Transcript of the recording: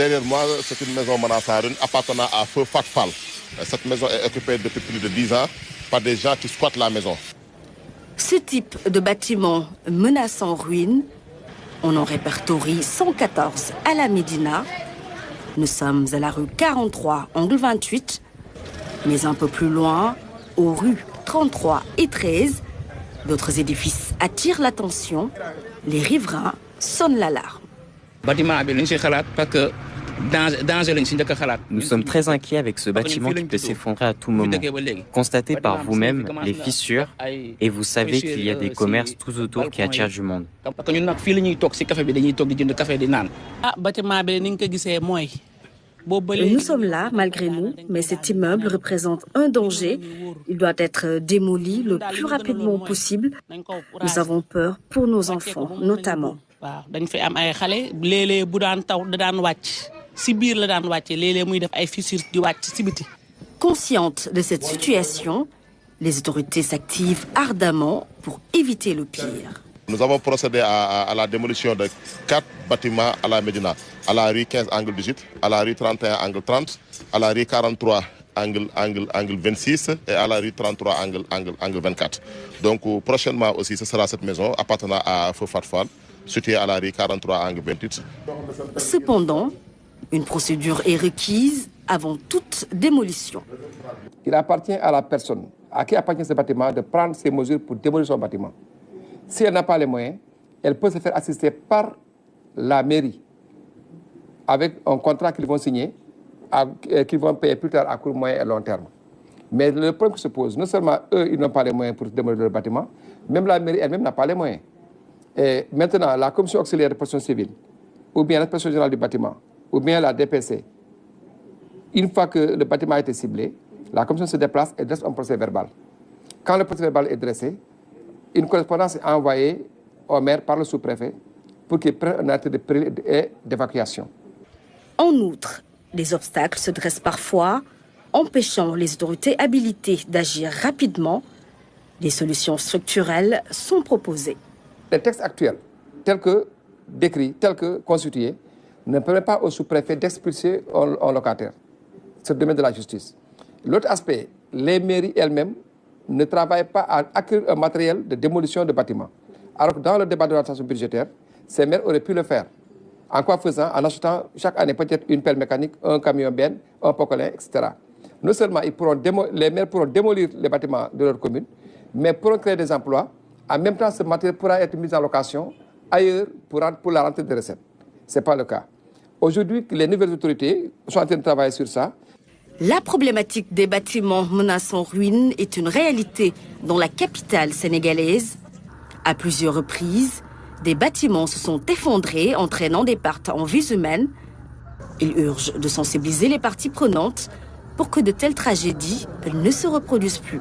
derrière moi, c'est une maison Manasarune appartenant à Feu Fatfal. Cette maison est occupée depuis plus de 10 ans par des gens qui squattent la maison. Ce type de bâtiment menaçant ruine, on en répertorie 114 à la Médina. Nous sommes à la rue 43, angle 28, mais un peu plus loin, aux rues 33 et 13, d'autres édifices attirent l'attention. Les riverains sonnent l'alarme. Nous sommes très inquiets avec ce bâtiment qui peut s'effondrer à tout moment. Constatez par vous-même les fissures et vous savez qu'il y a des commerces tout autour qui attirent du monde. Nous sommes là, malgré nous, mais cet immeuble représente un danger. Il doit être démoli le plus rapidement possible. Nous avons peur pour nos enfants, notamment. Conscientes de cette situation, les autorités s'activent ardemment pour éviter le pire. Nous avons procédé à la démolition de 4 bâtiments à la Médina, à la rue 15 angle 18, à la rue 31 angle 30, à la rue 43 angle 26 et à la rue 33 angle 24. Donc prochainement aussi, ce sera cette maison appartenant à Feu Fatfal, située à la rue 43 angle 28. Cependant, une procédure est requise avant toute démolition. Il appartient à la personne à qui appartient ce bâtiment de prendre ses mesures pour démolir son bâtiment. Si elle n'a pas les moyens, elle peut se faire assister par la mairie avec un contrat qu'ils vont signer, qu'ils vont payer plus tard à court, moyen et long terme. Mais le problème qui se pose, non seulement eux, ils n'ont pas les moyens pour démolir leur bâtiment, même la mairie elle-même n'a pas les moyens. Et maintenant, la commission auxiliaire de protection civile, ou bien l'inspection générale du bâtiment, ou bien la DPC, une fois que le bâtiment a été ciblé, la commission se déplace et dresse un procès verbal. Quand le procès verbal est dressé, une correspondance est envoyée au maire par le sous-préfet pour qu'il prenne un arrêté de péril et d'évacuation. En outre, les obstacles se dressent parfois, empêchant les autorités habilitées d'agir rapidement. Des solutions structurelles sont proposées. Les textes actuels, tels que décrits, tels que constitués, ne permettent pas au sous-préfet d'expulser un locataire. C'est le domaine de la justice. L'autre aspect, les mairies elles-mêmes ne travaillent pas à acquérir un matériel de démolition de bâtiments. Alors que dans le débat de l'orientation budgétaire, ces maires auraient pu le faire. En quoi faisant? En achetant chaque année peut-être une pelle mécanique, un camion benne, un pocolin, etc. Non seulement les maires pourront démolir les bâtiments de leur commune, mais pourront créer des emplois. En même temps, ce matériel pourra être mis en location ailleurs pour la rentrée des recettes. Ce n'est pas le cas. Aujourd'hui, les nouvelles autorités sont en train de travailler sur ça. La problématique des bâtiments menaçant ruine est une réalité dans la capitale sénégalaise. À plusieurs reprises, des bâtiments se sont effondrés, entraînant des pertes en vies humaines. Il urge de sensibiliser les parties prenantes pour que de telles tragédies ne se reproduisent plus.